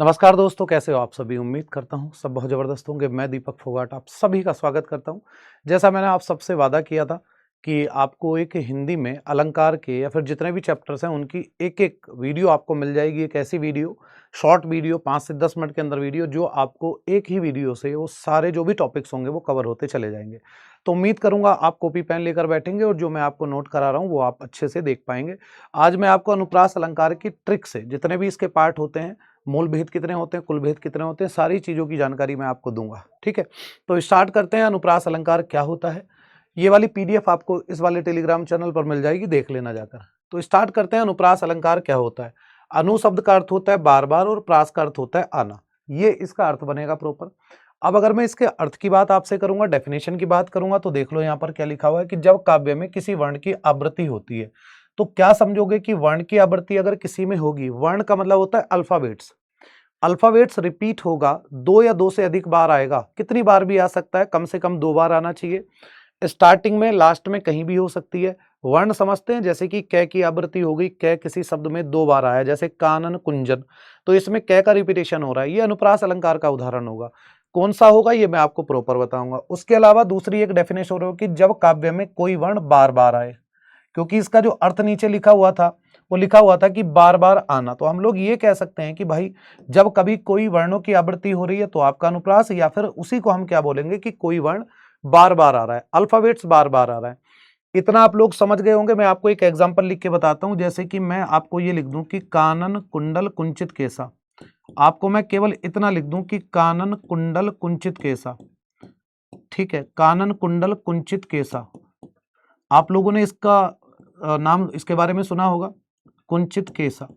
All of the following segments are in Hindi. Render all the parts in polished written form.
नमस्कार दोस्तों, कैसे हो आप सभी। उम्मीद करता हूँ सब बहुत ज़बरदस्त होंगे। मैं दीपक फोगाट आप सभी का स्वागत करता हूँ। जैसा मैंने आप सबसे वादा किया था कि आपको एक हिंदी में अलंकार के या फिर जितने भी चैप्टर्स हैं उनकी एक-एक वीडियो आपको मिल जाएगी। एक ऐसी वीडियो, शॉर्ट वीडियो 5 से 10 मिनट के अंदर वीडियो, जो आपको एक ही वीडियो से वो सारे जो भी टॉपिक्स होंगे वो कवर होते चले जाएँगे। तो उम्मीद करूँगा आप कॉपी पेन लेकर बैठेंगे और जो मैं आपको नोट करा रहा हूँ वो आप अच्छे से देख पाएँगे। आज मैं आपको अनुप्रास अलंकार की ट्रिक से जितने भी इसके पार्ट होते हैं, मूल भेद कितने होते हैं, कुल भेद कितने होते हैं, सारी चीज़ों की जानकारी मैं आपको दूंगा। ठीक है, तो स्टार्ट करते हैं। अनुप्रास अलंकार क्या होता है, ये वाली पीडीएफ आपको इस वाले टेलीग्राम चैनल पर मिल जाएगी, देख लेना जाकर। तो स्टार्ट करते हैं। अनुप्रास अलंकार क्या होता है। अनु शब्द का अर्थ होता है बार बार और प्रास का अर्थ होता है आना, ये इसका अर्थ बनेगा प्रॉपर। अब अगर मैं इसके अर्थ की बात आपसे करूंगा, डेफिनेशन की बात करूंगा, तो देख लो यहाँ पर क्या लिखा हुआ है कि जब काव्य में किसी वर्ण की आवृत्ति होती है, तो क्या समझोगे कि वर्ण की आवृत्ति अगर किसी में होगी, वर्ण का मतलब होता है अल्फाबेट्स, अल्फाबेट्स रिपीट होगा, दो या दो से अधिक बार आएगा, कितनी बार भी आ सकता है, कम से कम 2 बार आना चाहिए। स्टार्टिंग में, लास्ट में, कहीं भी हो सकती है। वर्ण समझते हैं, जैसे कि कै की आवृत्ति हो गई, कै किसी शब्द में 2 बार आया, जैसे कानन कुंजन, तो इसमें कै का रिपीटेशन हो रहा है, ये अनुप्रास अलंकार का उदाहरण होगा। कौन सा होगा ये मैं आपको प्रॉपर बताऊंगा। उसके अलावा दूसरी एक डेफिनेशन होगी कि जब काव्य में कोई वर्ण बार बार आए, क्योंकि इसका जो अर्थ नीचे लिखा हुआ था वो लिखा हुआ था कि बार बार आना, तो हम लोग ये कह सकते हैं कि भाई जब कभी कोई वर्णों की आवृत्ति हो रही है तो आपका अनुप्रास, या फिर उसी को हम क्या बोलेंगे कि कोई वर्ण बार बार आ रहा है, अल्फाबेट्स बार बार आ रहा है। इतना आप लोग समझ गए होंगे। मैं आपको एक एग्जांपल लिख के बताता हूं, जैसे कि मैं आपको ये लिख दूं कि कानन कुंडल कुंचित केसा, आपको मैं केवल इतना लिख दूं कि कानन कुंडल कुंचित केसा। ठीक है, कानन कुंडल कुंचित केसा, आप लोगों ने इसका नाम, इसके बारे में सुना होगा, कुंचित केसा।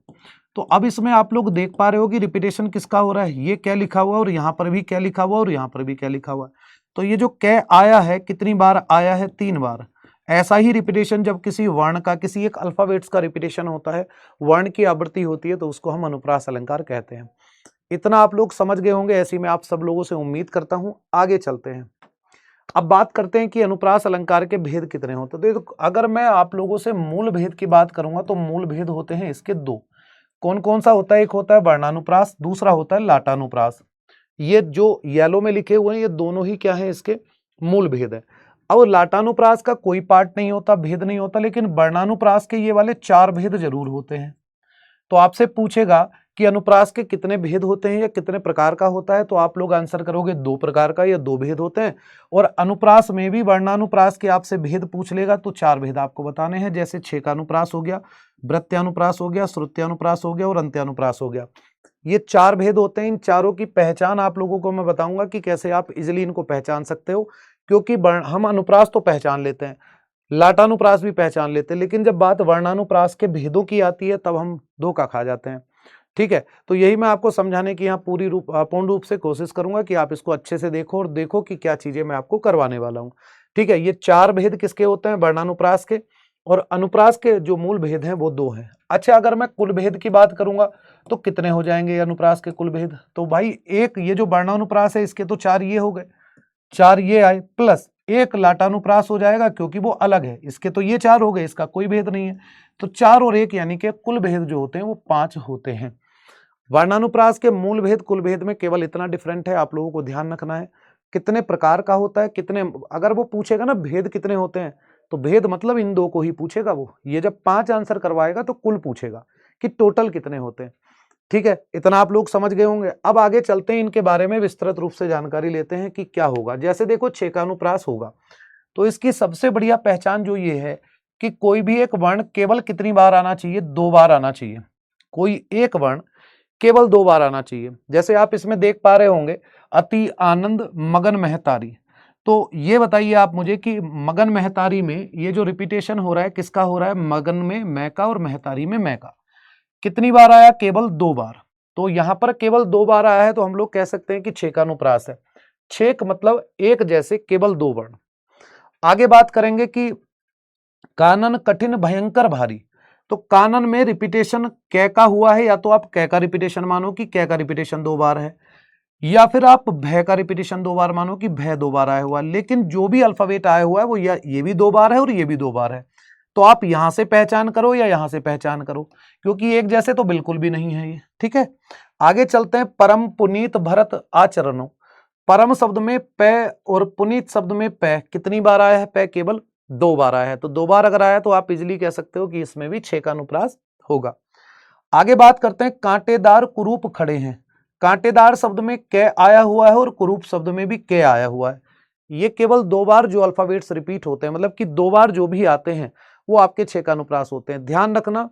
तो अब इसमें आप लोग देख पा रहे हो कि रिपीटेशन किसका हो रहा है, ये क्या लिखा हुआ है और यहाँ पर भी क्या लिखा हुआ और यहाँ पर भी क्या लिखा हुआ है। तो ये जो कै आया है, कितनी बार आया है, 3 बार। ऐसा ही रिपीटेशन जब किसी वर्ण का, किसी एक अल्फाबेट्स का रिपीटेशन होता है, वर्ण की आवृत्ति होती है, तो उसको हम अनुप्रास अलंकार कहते हैं। इतना आप लोग समझ गए होंगे, ऐसी मैं आप सब लोगों से उम्मीद करता हूं। आगे चलते हैं। अब बात करते हैं कि अनुप्रास अलंकार के भेद कितने होते हैं। तो अगर मैं आप लोगों से मूल भेद की बात करूंगा तो मूल भेद होते हैं इसके 2। कौन कौन सा होता है, एक होता है वर्णानुप्रास, दूसरा होता है लाटानुप्रास। ये जो येलो में लिखे हुए हैं ये दोनों ही क्या है, इसके मूल भेद है। अब लाटानुप्रास का कोई पार्ट नहीं होता, भेद नहीं होता, लेकिन वर्णानुप्रास के ये वाले 4 भेद जरूर होते हैं। तो आपसे पूछेगा कि अनुप्रास के कितने भेद होते हैं या कितने प्रकार का होता है, तो आप लोग आंसर करोगे 2 प्रकार का या 2 भेद होते हैं। और अनुप्रास में भी वर्णानुप्रास के आपसे भेद पूछ लेगा तो 4 भेद आपको बताने हैं, जैसे छेकानुप्रास हो गया, वृत्त्यानुप्रास हो गया, श्रुत्यानुप्रास हो गया और अंत्यानुप्रास हो गया। ये 4 भेद होते हैं। इन चारों की पहचान आप लोगों को मैं बताऊंगा कि कैसे आप इजिली इनको पहचान सकते हो, क्योंकि हम अनुप्रास तो पहचान लेते हैं, लाटानुप्रास भी पहचान लेते हैं, लेकिन जब बात वर्णानुप्रास के भेदों की आती है तब हम धोखा खा जाते हैं। ठीक है, तो यही मैं आपको समझाने की यहाँ पूर्ण रूप से कोशिश करूंगा कि आप इसको अच्छे से देखो और देखो कि क्या चीजें मैं आपको करवाने वाला हूँ। ठीक है, ये 4 भेद किसके होते हैं, वर्णानुप्रास के, और अनुप्रास के जो मूल भेद हैं वो 2 हैं। अच्छा, अगर मैं कुल भेद की बात करूंगा तो कितने हो जाएंगे अनुप्रास के कुल भेद, तो भाई एक ये जो वर्णानुप्रास है इसके तो 4 ये हो गए, 4 ये आए, प्लस एक लाटानुप्रास हो जाएगा क्योंकि वो अलग है, इसके तो ये 4 हो गए, इसका कोई भेद नहीं है। तो 4 और 1 यानी कि कुल भेद जो होते हैं वो 5 होते हैं। वर्णानुप्रास के मूल भेद कुल भेद में केवल इतना डिफरेंट है, आप लोगों को ध्यान रखना है कितने प्रकार का होता है, कितने, अगर वो पूछेगा ना भेद कितने होते हैं, तो भेद मतलब इन 2 को ही पूछेगा वो। ये जब 5 आंसर करवाएगा तो कुल पूछेगा कि टोटल कितने होते हैं। ठीक है, इतना आप लोग समझ गए होंगे। अब आगे चलते हैं, इनके बारे में विस्तृत रूप से जानकारी लेते हैं कि क्या होगा। जैसे देखो, छेकानुप्रास होगा तो इसकी सबसे बढ़िया पहचान जो ये है कि कोई भी एक वर्ण केवल कितनी बार आना चाहिए, 2 बार आना चाहिए। कोई एक वर्ण केवल 2 बार आना चाहिए। जैसे आप इसमें देख पा रहे होंगे, अति आनंद मगन महतारी, तो ये बताइए आप मुझे कि मगन महतारी में ये जो रिपीटेशन हो रहा है किसका हो रहा है, मगन में मैं का और महतारी में मैं का। कितनी बार आया, केवल 2 बार। तो यहां पर केवल 2 बार आया है तो हम लोग कह सकते हैं कि छेकानुप्रास है। छेक मतलब एक जैसे, केवल 2 वर्ण। आगे बात करेंगे कि कानन कठिन भयंकर भारी, तो कानन में रिपीटेशन कै का हुआ है, या तो आप कै का रिपीटेशन मानो कि कै का रिपीटेशन 2 बार है, या फिर आप भय का रिपीटेशन 2 बार मानो कि भय 2 बार आया हुआ है। लेकिन जो भी अल्फाबेट आया हुआ है वो ये भी 2 बार है और ये भी 2 बार है। तो आप यहां से पहचान करो या यहां से पहचान करो, क्योंकि एक जैसे तो बिल्कुल भी नहीं है ये। ठीक है, आगे चलते हैं। परम पुनीत भरत आचरणों। परम शब्द में पे और पुनीत शब्द में पे कितनी बार आया है? पे केवल 2 बार आया है। तो 2 बार अगर आया तो आप इजिली कह सकते हो कि इसमें भी 6 का अनुप्रास होगा। आगे बात करते हैं, कांटेदार कुरूप खड़े हैं। कांटेदार शब्द में क आया हुआ है और कुरूप शब्द में भी क आया हुआ है। ये केवल 2 बार जो अल्फाबेट्स रिपीट होते हैं, मतलब कि 2 बार जो भी आते हैं वो आपके 6 का अनुप्रास होते हैं। ध्यान रखना,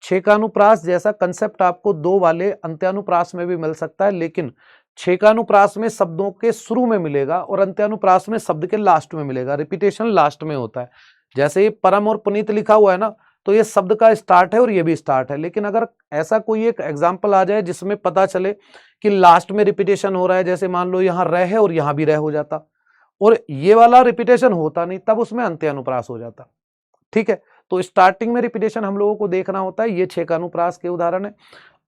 6 का अनुप्रास जैसा कंसेप्ट आपको 2 वाले अंत्यानुप्रास में भी मिल सकता है, लेकिन 6 का अनुप्रास में शब्दों के शुरू में मिलेगा और अंत्यानुप्रास में शब्द के लास्ट में मिलेगा। रिपीटेशन लास्ट में होता है। जैसे ये परम और पुनीत लिखा हुआ है ना, तो ये शब्द का स्टार्ट है और ये भी स्टार्ट है। लेकिन अगर ऐसा कोई एक एग्जाम्पल आ जाए जिसमें पता चले कि लास्ट में रिपीटेशन हो रहा है, जैसे मान लो यहाँ रह है और यहाँ भी रह हो जाता और ये वाला रिपीटेशन होता नहीं, तब उसमें अंत्यानुप्रास हो जाता। ठीक है, तो स्टार्टिंग में रिपीटेशन हम लोगों को देखना होता है। ये 6 का अनुप्रास के उदाहरण है।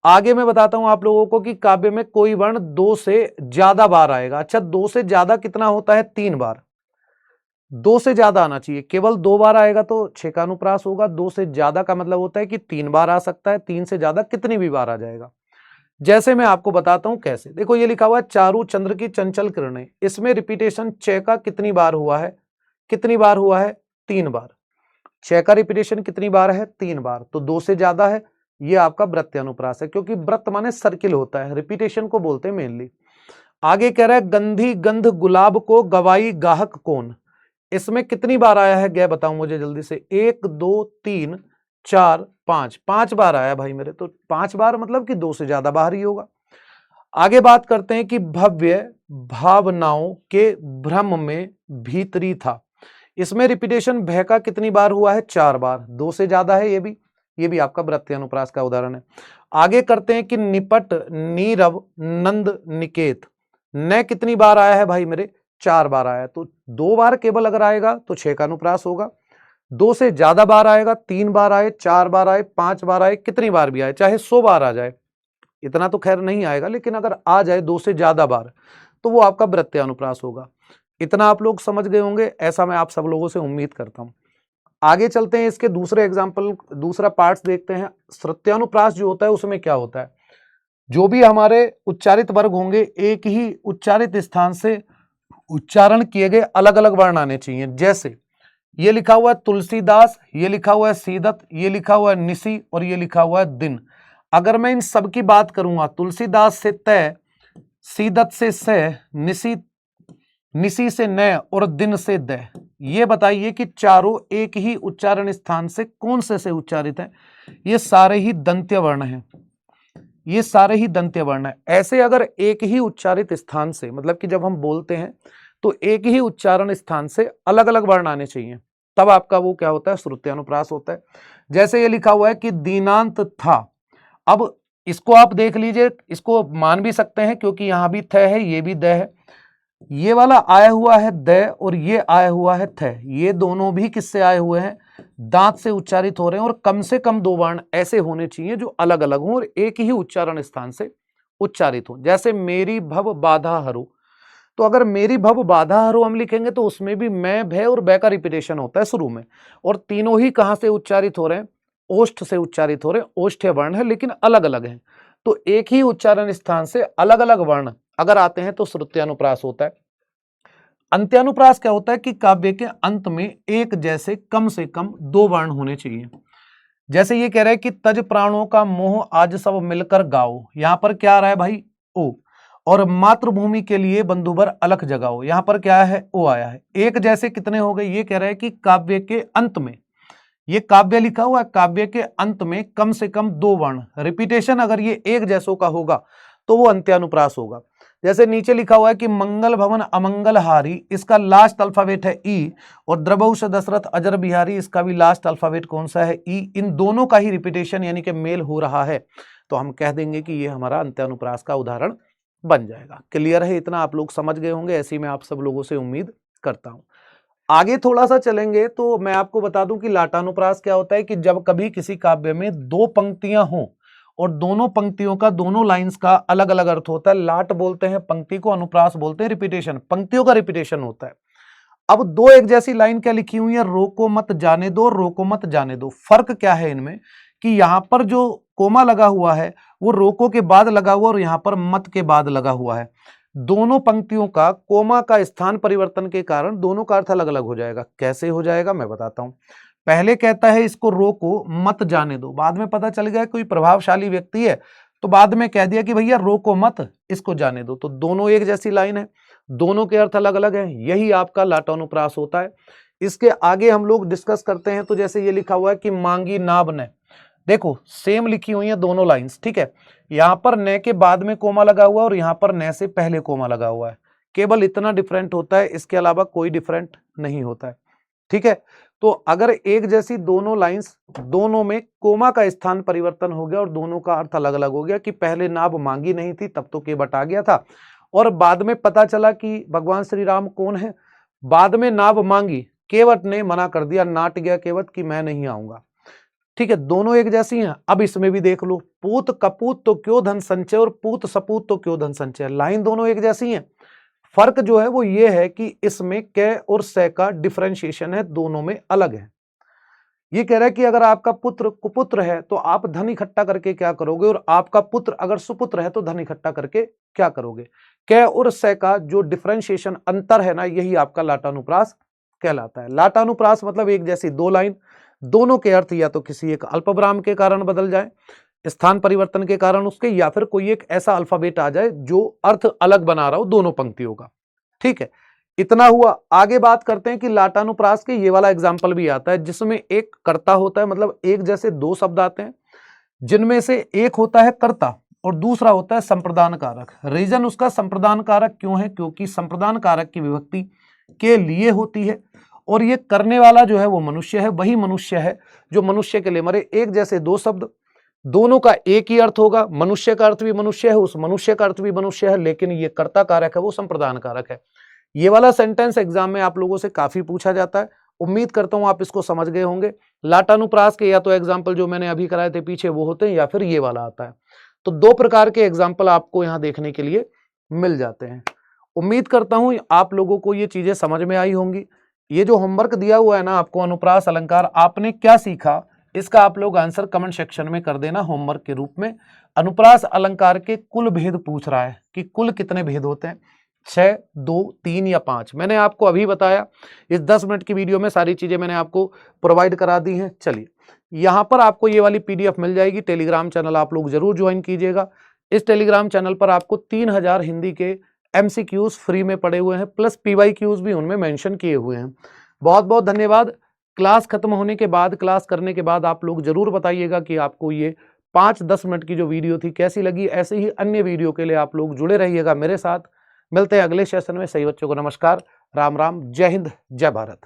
आगे मैं बताता हूं आप लोगों को कि काव्य में कोई वर्ण 2 से ज्यादा बार आएगा। अच्छा, 2 से ज्यादा कितना होता है? 3 बार। 2 से ज्यादा आना चाहिए, केवल 2 बार आएगा तो 6 का अनुप्रास होगा। 2 से ज्यादा का मतलब होता है कि 3 बार आ सकता है। 3 से ज्यादा कितनी भी बार आ जाएगा। जैसे मैं आपको बताता हूं कैसे। देखो, ये लिखा हुआ है चारू चंद्र की चंचल किरणें। इसमें रिपीटेशन 6 का कितनी बार हुआ है? कितनी बार हुआ है? 3 बार। 6 का रिपीटेशन कितनी बार है? 3 बार। तो 2 से ज्यादा है, ये आपका वृत्तानुप्रास है, क्योंकि वृत्त माने सर्किल होता है, रिपीटेशन को बोलते हैं मेनली। आगे कह रहा है गंधी गंध गुलाब को गवाई गाहक कौन। इसमें कितनी बार आया है? गै बताऊं मुझे जल्दी से। 1 2 3 4 5, 5 बार आया भाई मेरे। तो 5 बार मतलब कि 2 से ज्यादा बार ही होगा। आगे बात करते हैं कि भव्य भावनाओं के भ्रम में भीतरी था। इसमें रिपीटेशन भय का कितनी बार हुआ है? 4 बार। 2 से ज्यादा है ये भी आपका वृत्तानुप्रास का उदाहरण है। आगे करते हैं कि निपट नीरव नंद निकेत। न कितनी बार आया है भाई मेरे? 4 बार आया है। तो 2 बार केवल अगर आएगा तो 6 का अनुप्रास होगा। 2 से ज्यादा बार आएगा, 3 बार आए, 4 बार आए, 5 बार आए, कितनी बार भी आए, चाहे 100 बार आ जाए, इतना तो खैर नहीं आएगा, लेकिन अगर आ जाए 2 से ज्यादा बार तो वो आपका वृत्तानुप्रास होगा। इतना आप लोग समझ गए होंगे, ऐसा मैं आप सब लोगों से उम्मीद करता हूं। आगे चलते हैं, इसके दूसरे एग्जाम्पल, दूसरा पार्ट्स देखते हैं। श्रुत्यानुप्रास जो होता है उसमें क्या होता है? जो भी हमारे उच्चारित वर्ग होंगे, एक ही उच्चारित स्थान से उच्चारण किए गए अलग अलग वर्ण आने चाहिए। जैसे ये लिखा हुआ है तुलसीदास, ये लिखा हुआ है सीदत, ये लिखा हुआ है निसी और ये लिखा हुआ है दिन। अगर मैं इन सब की बात करूंगा, तुलसीदास से तय, सीदत से से, निसी से न और दिन से द, ये बताइए कि चारों एक ही उच्चारण स्थान से कौन से उच्चारित है? ये सारे ही दंत्य वर्ण हैं। ये सारे ही दंत्य वर्ण है। ऐसे अगर एक ही उच्चारित स्थान से, मतलब कि जब हम बोलते हैं तो एक ही उच्चारण स्थान से अलग अलग वर्ण आने चाहिए, तब आपका वो क्या होता है? श्रुत्यानुप्रास होता है। जैसे ये लिखा हुआ है कि दीनांत था। अब इसको आप देख लीजिए, इसको मान भी सकते हैं क्योंकि यहां भी थ है, ये भी द है। ये वाला आया हुआ है द और ये आया हुआ है थ। ये दोनों भी किससे आए हुए हैं? दांत से उच्चारित हो रहे हैं। और कम से कम 2 वर्ण ऐसे होने चाहिए जो अलग अलग हों और एक ही उच्चारण स्थान से उच्चारित हो। जैसे मेरी भव बाधा हरो, तो अगर मेरी भव बाधा हरो हम लिखेंगे तो उसमें भी मैं भय और बै का रिपीटेशन होता है शुरू में, और तीनों ही कहां से उच्चारित हो रहे हैं? ओष्ठ से उच्चारित हो रहे हैं। ओष्ठ्य वर्ण है लेकिन अलग अलग हैं, तो एक ही उच्चारण स्थान से अलग अलग वर्ण अगर आते हैं तो श्रुत्यानुप्रास होता है। अंत्यानुप्रास क्या होता है कि काव्य के अंत में एक जैसे कम से कम 2 वर्ण होने चाहिए। जैसे ये कह रहा है कि तज प्राणों का मोह आज सब मिलकर गाओ, यहां पर क्या आ रहा है भाई? ओ। और मातृभूमि के लिए बंधुबर अलख जगाओ, यहां पर क्या है? ओ आया है। एक जैसे कितने हो गए? ये कह रहा है कि काव्य के अंत में, ये काव्य लिखा हुआ है, काव्य के अंत में कम से कम 2 वर्ण रिपीटेशन अगर ये एक जैसों का होगा तो वो अंत्यानुप्रास होगा। जैसे नीचे लिखा हुआ है कि मंगल भवन अमंगल हारी, इसका लास्ट अल्फाबेट है ई, और द्रवहुष दशरथ अजर बिहारी, इसका भी लास्ट अल्फाबेट कौन सा है? ई। इन दोनों का ही रिपीटेशन यानी कि मेल हो रहा है, तो हम कह देंगे कि ये हमारा अंत्यानुप्रास का उदाहरण बन जाएगा। क्लियर है? इतना आप लोग समझ गए होंगे, ऐसी मैं आप सब लोगों से उम्मीद करता हूं। आगे थोड़ा सा चलेंगे तो मैं आपको बता दूं कि लाटानुप्रास क्या होता है कि जब कभी किसी काव्य में 2 पंक्तियां हों और दोनों पंक्तियों का, दोनों लाइंस का अलग अलग अर्थ होता है। लाट बोलते हैं पंक्ति को, अनुप्रास बोलते हैं रिपीटेशन, पंक्तियों का रिपीटेशन होता है। अब दो एक जैसी लाइन क्या लिखी हुई है, रोको मत जाने दो, रोको मत जाने दो। फर्क क्या है इनमें कि यहां पर जो कोमा लगा हुआ है वो रोको के बाद लगा हुआ और यहां पर मत के बाद लगा हुआ है। दोनों पंक्तियों का कोमा का स्थान परिवर्तन के कारण दोनों का अर्थ अलग अलग हो जाएगा। कैसे हो जाएगा मैं बताता हूं। पहले कहता है इसको रोको मत जाने दो, बाद में पता चल गया कोई प्रभावशाली व्यक्ति है तो बाद में कह दिया कि भैया रोको मत, इसको जाने दो। तो दोनों एक जैसी लाइन है, दोनों के अर्थ अलग अलग हैं। यही आपका लाटानुप्रास होता है। इसके आगे हम लोग डिस्कस करते हैं। तो जैसे ये लिखा हुआ है कि मांगी नाब ने, देखो सेम लिखी हुई है दोनों लाइंस, ठीक है। यहां पर न के बाद में कोमा लगा हुआ है और यहां पर न से पहले कोमा लगा हुआ है। केवल इतना डिफरेंट होता है, इसके अलावा कोई डिफरेंट नहीं होता है, ठीक है। तो अगर एक जैसी दोनों लाइंस, दोनों में कोमा का स्थान परिवर्तन हो गया और दोनों का अर्थ अलग अलग हो गया कि पहले नाब मांगी नहीं थी तब तो केवट आ गया था और बाद में पता चला कि भगवान श्री राम कौन है, बाद में नाब मांगी, केवट ने मना कर दिया, नाट गया केवट कि मैं नहीं आऊंगा, ठीक है। दोनों एक जैसी हैं। अब इसमें भी देख लो, पूत कपूत तो क्यों धन संचय और पूत सपूत तो क्यों धन संचय, लाइन दोनों एक जैसी हैं। फर्क जो है वो ये है कि इसमें क और स का डिफरेंशिएशन है, दोनों में अलग है। ये कह रहा है कि अगर आपका पुत्र कुपुत्र है तो आप धन इकट्ठा करके क्या करोगे, और आपका पुत्र अगर सुपुत्र है तो धन इकट्ठा करके क्या करोगे। क और स का जो डिफरेंशिएशन अंतर है ना, यही आपका लाटानुप्रास कहलाता है। लाटानुप्रास मतलब एक जैसी दो लाइन, दोनों के अर्थ या तो किसी एक अल्पविराम के कारण बदल जाए, स्थान परिवर्तन के कारण उसके, या फिर कोई एक ऐसा अल्फाबेट आ जाए जो अर्थ अलग बना रहा हो दोनों पंक्तियों का, ठीक है। इतना हुआ। आगे बात करते हैं कि लाटानुप्रास के ये वाला एग्जाम्पल भी आता है जिसमें एक कर्ता होता है, मतलब एक जैसे दो शब्द आते हैं जिनमें से एक होता है कर्ता और दूसरा होता है संप्रदान कारक। रीजन उसका संप्रदान कारक क्यों है, क्योंकि संप्रदान कारक की विभक्ति के लिए होती है और ये करने वाला जो है वो मनुष्य है, वही मनुष्य है जो मनुष्य के लिए मरे। एक जैसे दो शब्द, दोनों का एक ही अर्थ होगा, मनुष्य का अर्थ भी मनुष्य है, उस मनुष्य का अर्थ भी मनुष्य है, लेकिन ये कर्ता कारक है वो संप्रदान कारक है। ये वाला सेंटेंस एग्जाम में आप लोगों से काफी पूछा जाता है, उम्मीद करता हूं आप इसको समझ गए होंगे। लाटानुप्रास के या तो एग्जाम्पल जो मैंने अभी कराए थे पीछे वो होते हैं, या फिर ये वाला आता है। तो दो प्रकार के एग्जाम्पल आपको यहां देखने के लिए मिल जाते हैं। उम्मीद करता हूं आप लोगों को ये चीजें समझ में आई होंगी। ये जो होमवर्क दिया हुआ है ना आपको, अनुप्रास अलंकार, आपने क्या सीखा इसका आप लोग आंसर कमेंट सेक्शन में कर देना होमवर्क के रूप में। अनुप्रास अलंकार के कुल भेद पूछ रहा है कि कुल कितने भेद होते हैं, 6, 2, 3 या 5। मैंने आपको अभी बताया, इस 10 मिनट की वीडियो में सारी चीजें मैंने आपको प्रोवाइड करा दी हैं। चलिए, यहां पर आपको ये वाली पीडीएफ मिल जाएगी। टेलीग्राम चैनल आप लोग जरूर ज्वाइन कीजिएगा। इस टेलीग्राम चैनल पर आपको 3000 हिंदी के MCQs फ्री में पड़े हुए हैं, प्लस PYQs भी उनमें मेंशन किए हुए हैं। बहुत बहुत धन्यवाद। क्लास खत्म होने के बाद, क्लास करने के बाद आप लोग जरूर बताइएगा कि आपको ये 5-10 मिनट की जो वीडियो थी कैसी लगी। ऐसे ही अन्य वीडियो के लिए आप लोग जुड़े रहिएगा मेरे साथ। मिलते हैं अगले सेशन में। सही बच्चों को नमस्कार, राम राम, जय हिंद, जय भारत।